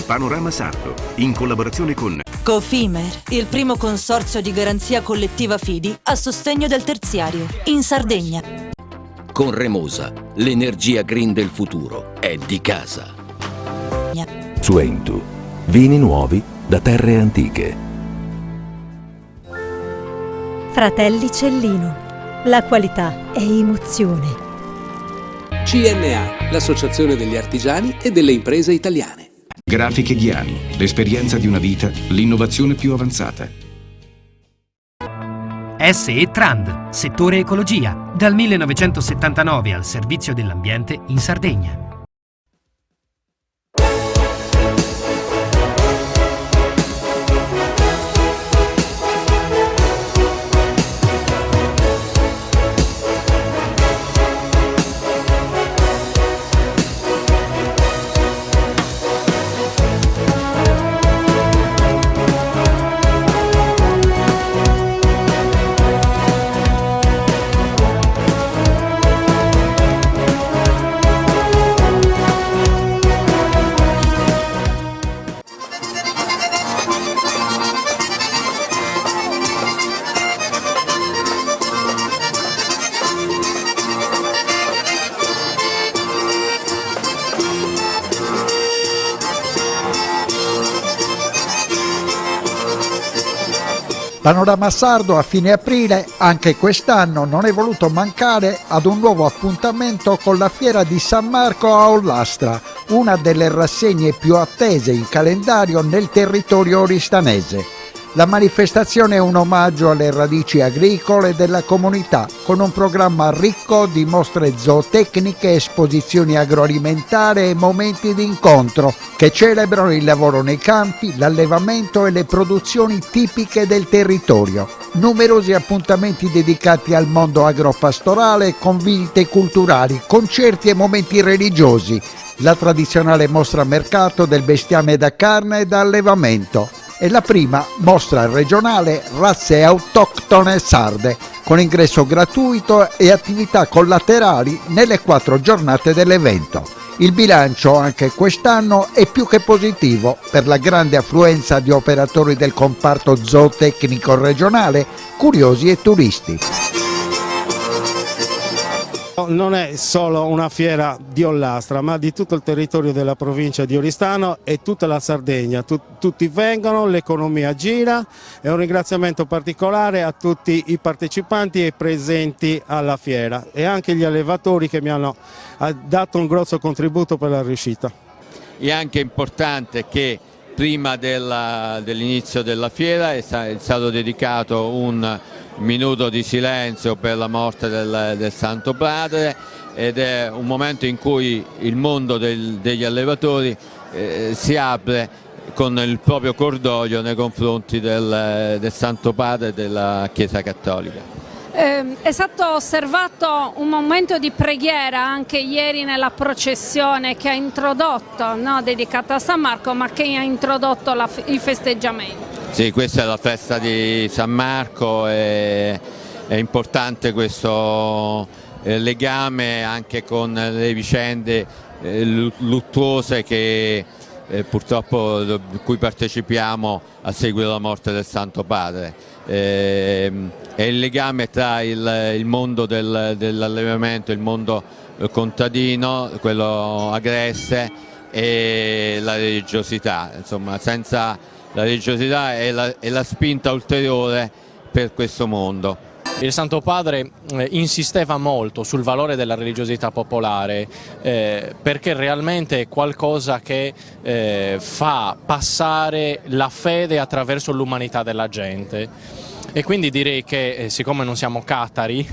Panorama Sardo, in collaborazione con Cofimer, il primo consorzio di garanzia collettiva Fidi a sostegno del terziario, in Sardegna. Con Remosa, l'energia green del futuro è di casa. Suentu, vini nuovi da terre antiche. Fratelli Cellino, la qualità è emozione. CNA, l'associazione degli artigiani e delle imprese italiane. Grafiche Ghiani, l'esperienza di una vita, l'innovazione più avanzata. SE Trand, settore ecologia, dal 1979 al servizio dell'ambiente in Sardegna. Panorama Sardo a fine aprile, anche quest'anno, non è voluto mancare ad un nuovo appuntamento con la Fiera di San Marco a Ollastra, una delle rassegne più attese in calendario nel territorio oristanese. La manifestazione è un omaggio alle radici agricole della comunità, con un programma ricco di mostre zootecniche, esposizioni agroalimentari e momenti di incontro che celebrano il lavoro nei campi, l'allevamento e le produzioni tipiche del territorio. Numerosi appuntamenti dedicati al mondo agropastorale, con visite culturali, concerti e momenti religiosi, la tradizionale mostra mercato del bestiame da carne e da allevamento e la prima mostra regionale razze autoctone sarde, con ingresso gratuito e attività collaterali nelle 4 giornate dell'evento. Il bilancio anche quest'anno è più che positivo per la grande affluenza di operatori del comparto zootecnico regionale, curiosi e turisti. Non è solo una fiera di Ollastra, ma di tutto il territorio della provincia di Oristano e tutta la Sardegna. Tutti vengono, l'economia gira e un ringraziamento particolare a tutti i partecipanti e presenti alla fiera e anche gli allevatori che mi hanno dato un grosso contributo per la riuscita. È anche importante che prima dell'inizio della fiera è stato dedicato un minuto di silenzio per la morte del Santo Padre ed è un momento in cui il mondo degli allevatori si apre con il proprio cordoglio nei confronti del Santo Padre della Chiesa Cattolica. È stato osservato un momento di preghiera anche ieri nella processione che ha introdotto, dedicata a San Marco, ma che ha introdotto i festeggiamenti. Sì, questa è la festa di San Marco, è importante questo legame anche con le vicende luttuose che purtroppo cui partecipiamo a seguito della morte del Santo Padre. È il legame tra il mondo dell'allevamento, il mondo contadino, quello agreste, e la religiosità. Insomma, senza la religiosità è la spinta ulteriore per questo mondo. Il Santo Padre insisteva molto sul valore della religiosità popolare perché realmente è qualcosa che fa passare la fede attraverso l'umanità della gente. E quindi direi che siccome non siamo catari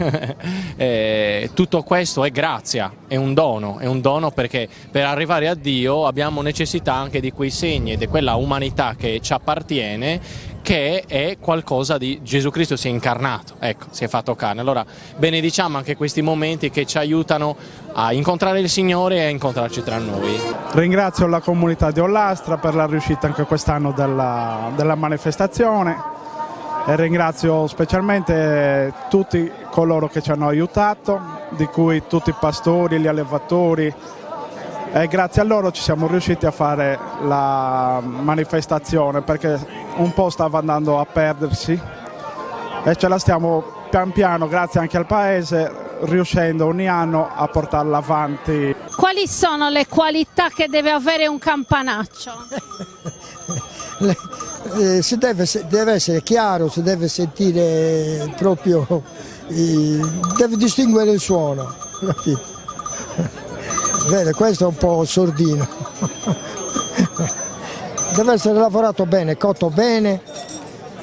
tutto questo è grazia, è un dono perché per arrivare a Dio abbiamo necessità anche di quei segni e di quella umanità che ci appartiene, che è qualcosa di Gesù Cristo si è incarnato, ecco, si è fatto carne. Allora benediciamo anche questi momenti che ci aiutano a incontrare il Signore e a incontrarci tra noi. Ringrazio la comunità di Ollastra per la riuscita anche quest'anno della manifestazione. E ringrazio specialmente tutti coloro che ci hanno aiutato, di cui tutti i pastori, gli allevatori, e grazie a loro ci siamo riusciti a fare la manifestazione, perché un po' stava andando a perdersi e ce la stiamo pian piano, grazie anche al paese, riuscendo ogni anno a portarla avanti. Quali sono le qualità che deve avere un campanaccio? Deve essere chiaro, si deve sentire proprio, deve distinguere il suono. Vede, questo è un po' sordino. Deve essere lavorato bene, cotto bene,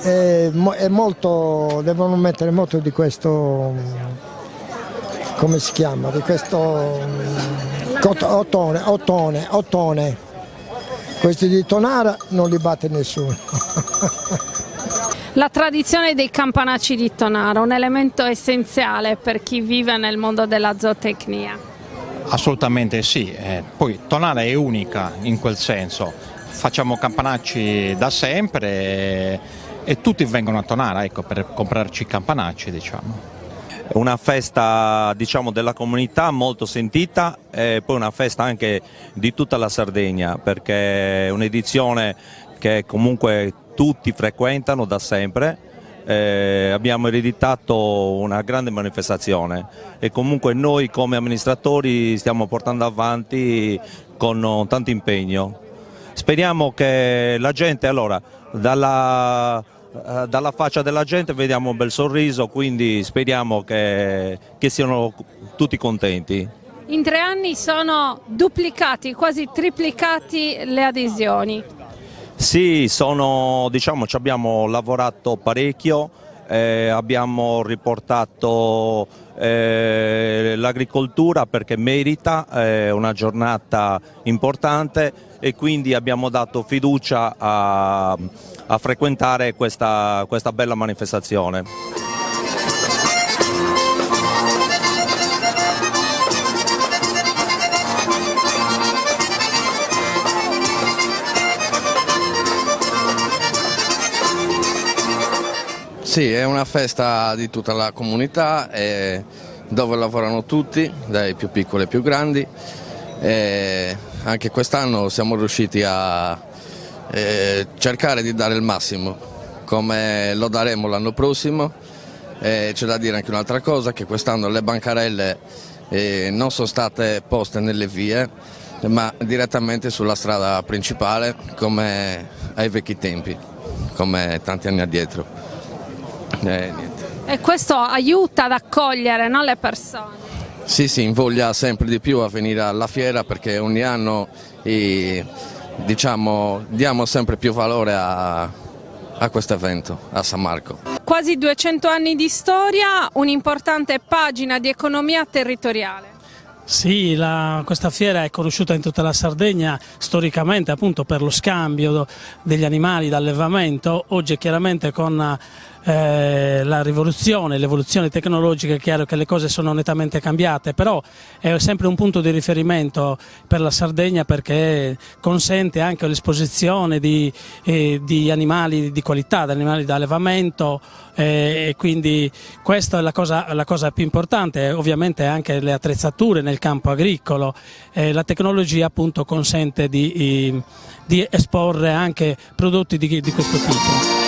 è molto, devono mettere molto di questo, come si chiama, di questo ottone. Questi di Tonara non li batte nessuno. La tradizione dei campanacci di Tonara, un elemento essenziale per chi vive nel mondo della zootecnia. Assolutamente sì, poi Tonara è unica in quel senso, facciamo campanacci da sempre e tutti vengono a Tonara, ecco, per comprarci campanacci, diciamo. È una festa, diciamo, della comunità molto sentita e poi una festa anche di tutta la Sardegna, perché è un'edizione che comunque tutti frequentano da sempre. Abbiamo ereditato una grande manifestazione e comunque noi come amministratori stiamo portando avanti con tanto impegno. Speriamo che la gente, allora, dalla faccia della gente vediamo un bel sorriso, quindi speriamo che siano tutti contenti. In 3 anni sono duplicati, quasi triplicati le adesioni. Sì, diciamo, ci abbiamo lavorato parecchio, abbiamo riportato l'agricoltura perché merita, è una giornata importante e quindi abbiamo dato fiducia a frequentare questa bella manifestazione. Sì, è una festa di tutta la comunità dove lavorano tutti, dai più piccoli ai più grandi. Anche quest'anno siamo riusciti a cercare di dare il massimo, come lo daremo l'anno prossimo. C'è da dire anche un'altra cosa, che quest'anno le bancarelle non sono state poste nelle vie, ma direttamente sulla strada principale, come ai vecchi tempi, come tanti anni addietro. E questo aiuta ad accogliere, no, le persone? Sì, invoglia sempre di più a venire alla fiera, perché ogni anno diciamo, diamo sempre più valore a questo evento, a San Marco. Quasi 200 anni di storia, un'importante pagina di economia territoriale. Sì, questa fiera è conosciuta in tutta la Sardegna storicamente appunto per lo scambio degli animali d'allevamento. Oggi chiaramente con la rivoluzione, l'evoluzione tecnologica è chiaro che le cose sono nettamente cambiate, però è sempre un punto di riferimento per la Sardegna perché consente anche l'esposizione di animali di qualità, di animali d'allevamento e quindi questa è la cosa più importante, ovviamente anche le attrezzature nel campo agricolo, la tecnologia appunto consente di esporre anche prodotti di questo tipo.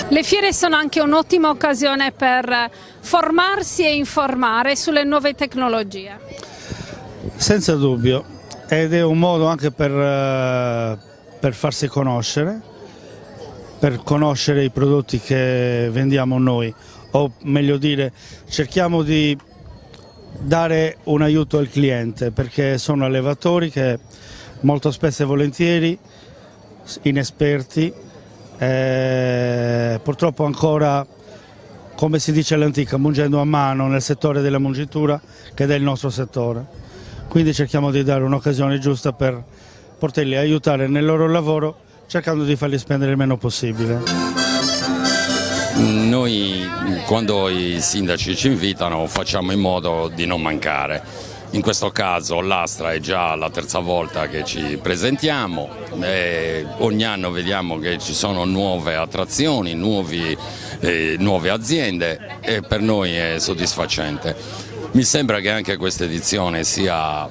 Le fiere sono anche un'ottima occasione per formarsi e informare sulle nuove tecnologie. Senza dubbio, ed è un modo anche per farsi conoscere, per conoscere i prodotti che vendiamo noi, o meglio dire, cerchiamo di dare un aiuto al cliente, perché sono allevatori che molto spesso e volentieri, inesperti, purtroppo ancora, come si dice all'antica, mungendo a mano nel settore della mungitura, che è il nostro settore. Quindi cerchiamo di dare un'occasione giusta per poterli aiutare nel loro lavoro, cercando di farli spendere il meno possibile. Noi, quando i sindaci ci invitano, facciamo in modo di non mancare. In questo caso l'Astra è già la 3ª volta che ci presentiamo, ogni anno vediamo che ci sono nuove attrazioni, nuove aziende e per noi è soddisfacente. Mi sembra che anche questa edizione sia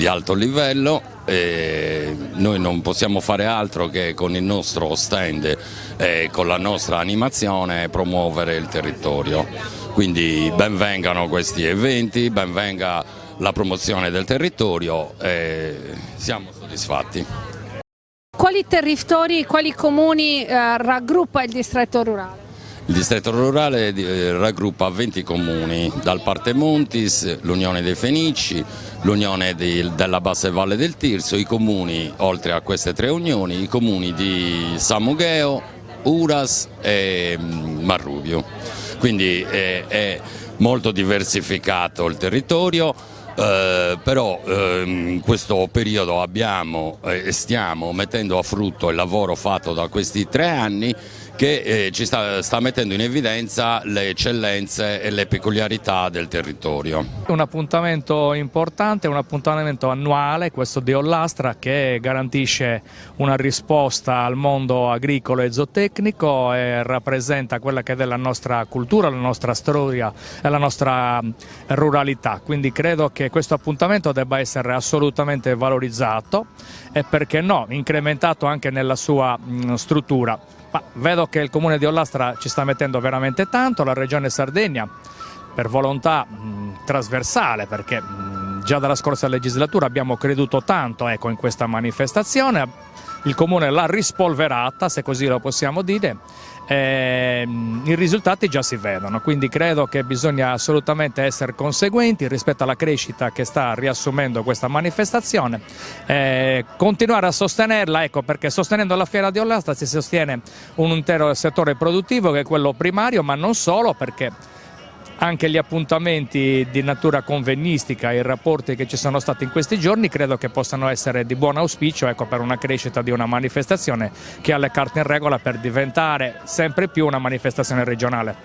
di alto livello e noi non possiamo fare altro che con il nostro stand e con la nostra animazione promuovere il territorio. Quindi benvengano questi eventi, benvenga la promozione del territorio e siamo soddisfatti. Quali territori, quali comuni raggruppa il distretto rurale? Il distretto rurale raggruppa 20 comuni, dal Parte Montis, l'Unione dei Fenici, l'Unione della Bassa e Valle del Tirso, i comuni, oltre a queste 3 unioni, i comuni di San Mugheo, Uras e Marrubio. Quindi è molto diversificato il territorio, però in questo periodo abbiamo e stiamo mettendo a frutto il lavoro fatto da questi 3 anni che ci sta mettendo in evidenza le eccellenze e le peculiarità del territorio. Un appuntamento importante, un appuntamento annuale, questo di Ollastra, che garantisce una risposta al mondo agricolo e zootecnico e rappresenta quella che è la nostra cultura, la nostra storia e la nostra ruralità. Quindi credo che questo appuntamento debba essere assolutamente valorizzato e, perché no, incrementato anche nella sua struttura. Ma vedo che il comune di Ollastra ci sta mettendo veramente tanto, la regione Sardegna per volontà trasversale, perché già dalla scorsa legislatura abbiamo creduto tanto in questa manifestazione, il comune l'ha rispolverata, se così lo possiamo dire, e i risultati già si vedono, quindi credo che bisogna assolutamente essere conseguenti rispetto alla crescita che sta riassumendo questa manifestazione, continuare a sostenerla, perché sostenendo la fiera di Ollastra si sostiene un intero settore produttivo che è quello primario, ma non solo, perché anche gli appuntamenti di natura convegnistica, i rapporti che ci sono stati in questi giorni credo che possano essere di buon auspicio per una crescita di una manifestazione che ha le carte in regola per diventare sempre più una manifestazione regionale.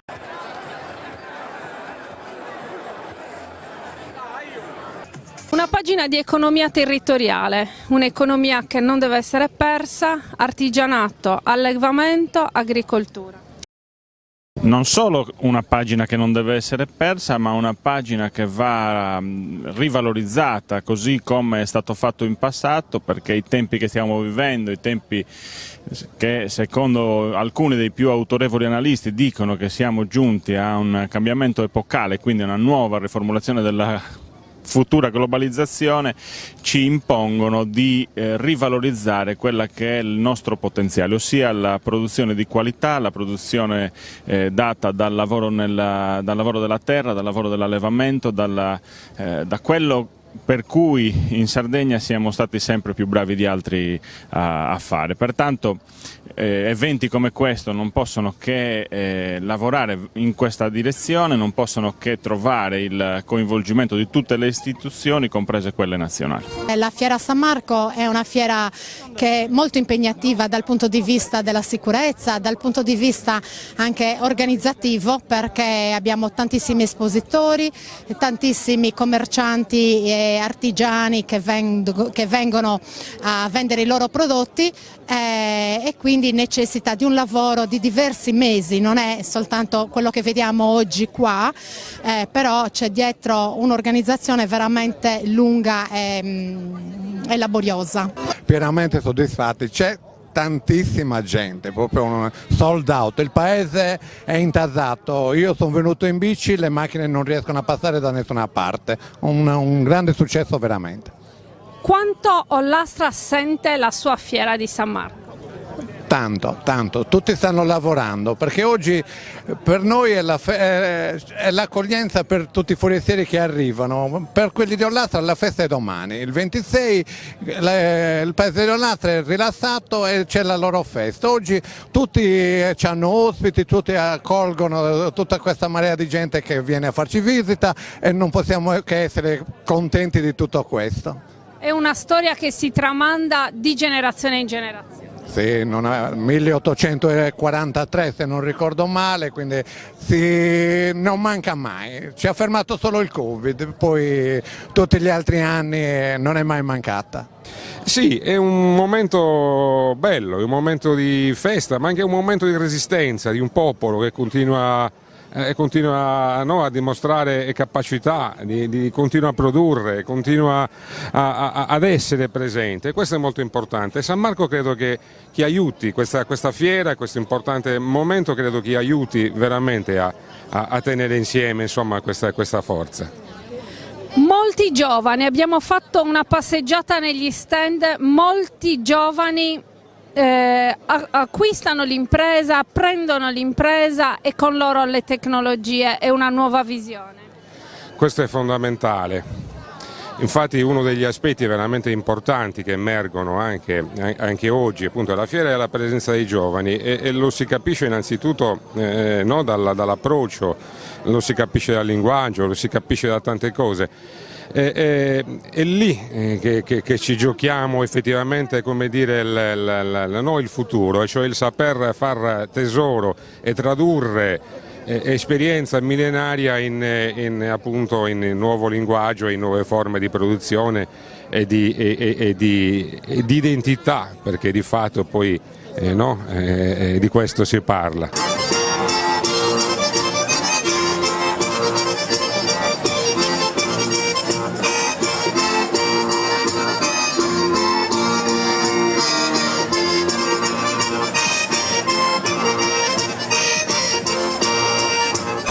Una pagina di economia territoriale, un'economia che non deve essere persa, artigianato, allevamento, agricoltura. Non solo una pagina che non deve essere persa, ma una pagina che va rivalorizzata, così come è stato fatto in passato, perché i tempi che stiamo vivendo, i tempi che secondo alcuni dei più autorevoli analisti dicono che siamo giunti a un cambiamento epocale, quindi una nuova riformulazione della futura globalizzazione, ci impongono di rivalorizzare quella che è il nostro potenziale, ossia la produzione di qualità, la produzione data dal lavoro della terra, dal lavoro dell'allevamento, da quello per cui in Sardegna siamo stati sempre più bravi di altri a fare. Pertanto eventi come questo non possono che lavorare in questa direzione, non possono che trovare il coinvolgimento di tutte le istituzioni, comprese quelle nazionali. La Fiera San Marco è una fiera che è molto impegnativa dal punto di vista della sicurezza, dal punto di vista anche organizzativo, perché abbiamo tantissimi espositori, tantissimi commercianti e artigiani che vengono a vendere i loro prodotti e quindi necessita di un lavoro di diversi mesi, non è soltanto quello che vediamo oggi qua, però c'è dietro un'organizzazione veramente lunga e laboriosa. Pienamente soddisfatti, c'è tantissima gente, proprio un sold out, il paese è intasato, io sono venuto in bici, le macchine non riescono a passare da nessuna parte, un grande successo veramente. Quanto Ollastra sente la sua fiera di San Marco? Tanto, tutti stanno lavorando, perché oggi per noi è l'accoglienza per tutti i forestieri che arrivano, per quelli di Ollastra la festa è domani, il 26 il paese di Ollastra è rilassato e c'è la loro festa, oggi tutti hanno ospiti, tutti accolgono tutta questa marea di gente che viene a farci visita e non possiamo che essere contenti di tutto questo. È una storia che si tramanda di generazione in generazione. Sì, 1843 se non ricordo male, quindi non manca mai, ci ha fermato solo il Covid, poi tutti gli altri anni non è mai mancata. Sì, è un momento bello, è un momento di festa, ma anche un momento di resistenza di un popolo che continua continua a dimostrare capacità, continua a produrre, continua ad essere presente. Questo è molto importante. San Marco credo che aiuti questa fiera, questo importante momento, credo che aiuti veramente a tenere insieme, insomma, questa forza. Molti giovani, abbiamo fatto una passeggiata negli stand, molti giovani acquistano l'impresa, prendono l'impresa e con loro le tecnologie e una nuova visione. Questo è fondamentale. Infatti uno degli aspetti veramente importanti che emergono anche oggi appunto alla fiera è la presenza dei giovani e lo si capisce innanzitutto dall'approccio, lo si capisce dal linguaggio, lo si capisce da tante cose. È lì che ci giochiamo effettivamente, come dire, il futuro, cioè il saper far tesoro e tradurre esperienza millenaria in nuovo linguaggio, in nuove forme di produzione e di identità, perché di fatto poi di questo si parla.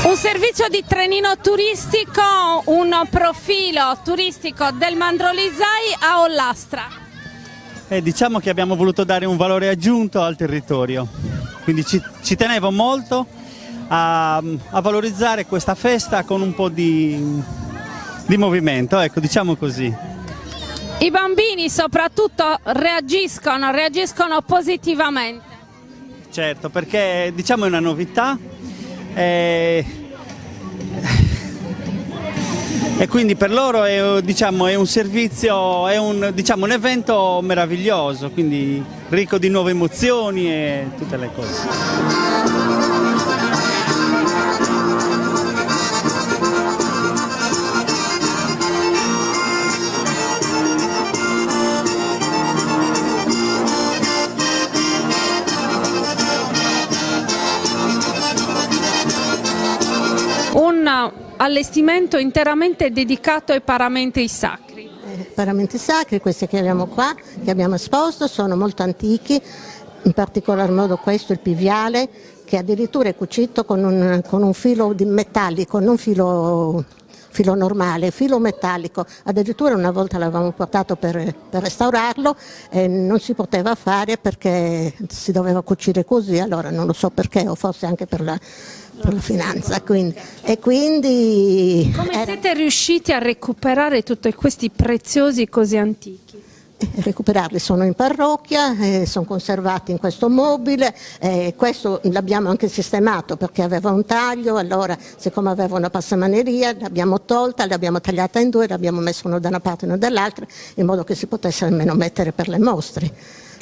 Un servizio di trenino turistico, un profilo turistico del Mandrolizai a Ollastra. Diciamo che abbiamo voluto dare un valore aggiunto al territorio, quindi ci tenevo molto a valorizzare questa festa con un po' di movimento, ecco, diciamo così. I bambini soprattutto reagiscono positivamente. Certo, perché diciamo è una novità. E quindi per loro è un servizio, è un evento meraviglioso, quindi ricco di nuove emozioni e tutte le cose. Un allestimento interamente dedicato ai paramenti sacri. Paramenti sacri, questi che abbiamo qua, che abbiamo esposto, sono molto antichi, in particolar modo questo, il piviale, che addirittura è cucito con un filo di metallico, non filo normale, filo metallico. Addirittura una volta l'avevamo portato per restaurarlo e non si poteva fare perché si doveva cucire così, allora non lo so perché, o forse anche per la finanza. Quindi come siete riusciti a recuperare tutti questi preziosi così antichi? Recuperarli, sono in parrocchia, sono conservati in questo mobile, questo l'abbiamo anche sistemato perché aveva un taglio, allora siccome aveva una passamaneria l'abbiamo tolta, l'abbiamo tagliata in due, l'abbiamo messo uno da una parte e uno dall'altra in modo che si potesse almeno mettere per le mostre.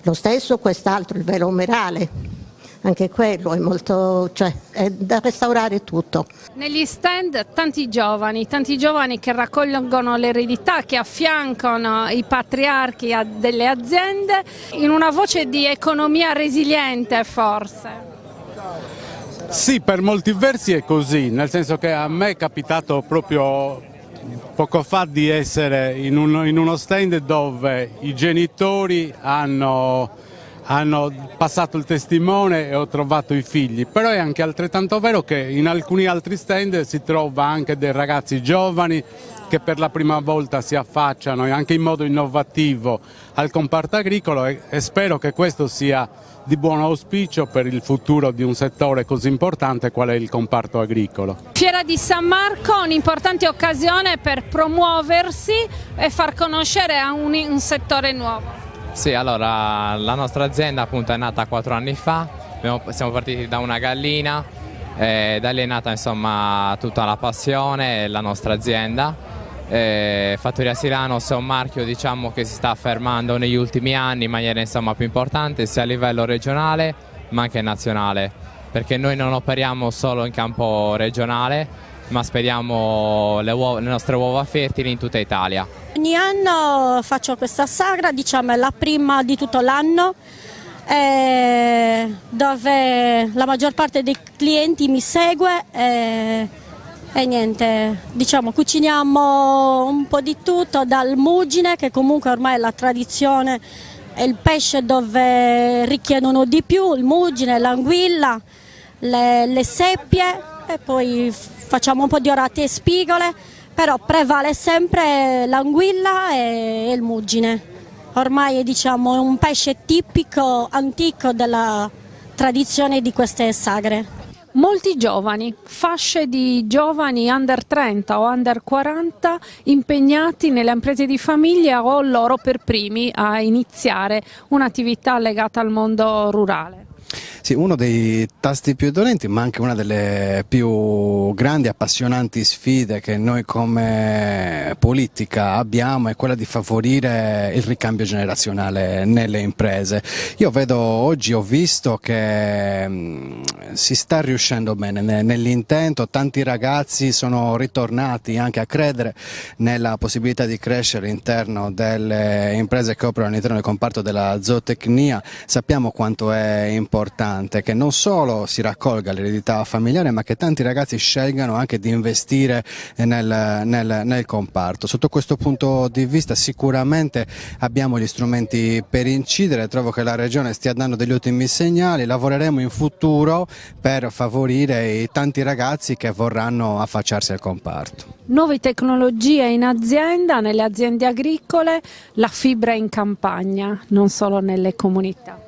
Lo stesso quest'altro, il velo omerale. Anche quello è molto, è da restaurare tutto. Negli stand tanti giovani che raccolgono l'eredità, che affiancano i patriarchi delle aziende in una voce di economia resiliente forse. Sì, per molti versi è così, nel senso che a me è capitato proprio poco fa di essere in uno stand dove i genitori hanno passato il testimone e ho trovato i figli, però è anche altrettanto vero che in alcuni altri stand si trova anche dei ragazzi giovani che per la prima volta si affacciano anche in modo innovativo al comparto agricolo e spero che questo sia di buon auspicio per il futuro di un settore così importante qual è il comparto agricolo. Fiera di San Marco, un'importante occasione per promuoversi e far conoscere a un settore nuovo. Sì, allora la nostra azienda appunto è nata 4 anni fa, siamo partiti da una gallina, da lì è nata insomma tutta la passione, la nostra azienda. Fattoria Silano è un marchio diciamo che si sta affermando negli ultimi anni in maniera insomma più importante sia a livello regionale ma anche nazionale, perché noi non operiamo solo in campo regionale ma spediamo le nostre uova fertili in tutta Italia. Ogni anno faccio questa sagra, diciamo è la prima di tutto l'anno dove la maggior parte dei clienti mi segue e niente, diciamo cuciniamo un po' di tutto, dal muggine, che comunque ormai è la tradizione, è il pesce dove richiedono di più, il muggine, l'anguilla, le seppie, e poi facciamo un po' di orate e spigole, però prevale sempre l'anguilla e il muggine. Ormai è, diciamo, un pesce tipico, antico della tradizione di queste sagre. Molti giovani, fasce di giovani under 30 o under 40 impegnati nelle imprese di famiglia o loro per primi a iniziare un'attività legata al mondo rurale. Sì, uno dei tasti più dolenti, ma anche una delle più grandi, appassionanti sfide che noi come politica abbiamo è quella di favorire il ricambio generazionale nelle imprese. Io vedo oggi, ho visto che si sta riuscendo bene nell'intento, tanti ragazzi sono ritornati anche a credere nella possibilità di crescere all'interno delle imprese che operano all'interno del comparto della zootecnia. Sappiamo quanto è importante che non solo si raccolga l'eredità familiare, ma che tanti ragazzi scelgano anche di investire nel comparto. Sotto questo punto di vista sicuramente abbiamo gli strumenti per incidere, trovo che la Regione stia dando degli ottimi segnali, lavoreremo in futuro per favorire i tanti ragazzi che vorranno affacciarsi al comparto. Nuove tecnologie in azienda, nelle aziende agricole, la fibra in campagna, non solo nelle comunità.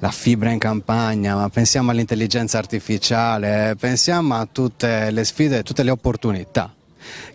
La fibra in campagna, ma pensiamo all'intelligenza artificiale, pensiamo a tutte le sfide, tutte le opportunità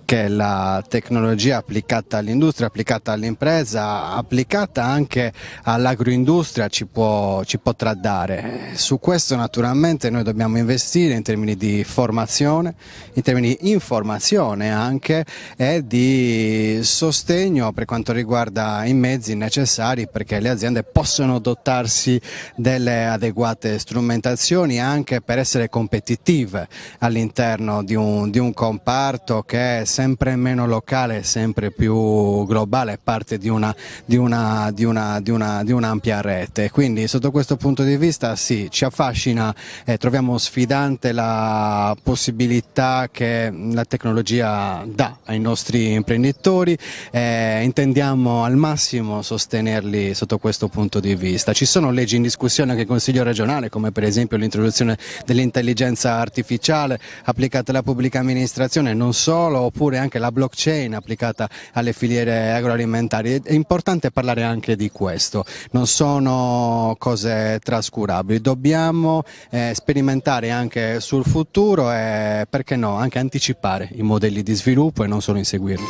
che la tecnologia applicata all'industria, applicata all'impresa, applicata anche all'agroindustria ci potrà dare. Su questo naturalmente noi dobbiamo investire in termini di formazione, in termini di informazione anche e di sostegno per quanto riguarda i mezzi necessari perché le aziende possano dotarsi delle adeguate strumentazioni anche per essere competitive all'interno di un comparto che è sempre meno locale, sempre più globale, parte di un'ampia rete. Quindi sotto questo punto di vista sì, ci affascina e troviamo sfidante la possibilità che la tecnologia dà ai nostri imprenditori e intendiamo al massimo sostenerli sotto questo punto di vista. Ci sono leggi in discussione anche il Consiglio regionale, come per esempio l'introduzione dell'intelligenza artificiale applicata alla pubblica amministrazione, non solo, oppure anche la blockchain applicata alle filiere agroalimentari. È importante parlare anche di questo, non sono cose trascurabili, dobbiamo sperimentare anche sul futuro e perché no anche anticipare i modelli di sviluppo e non solo inseguirli.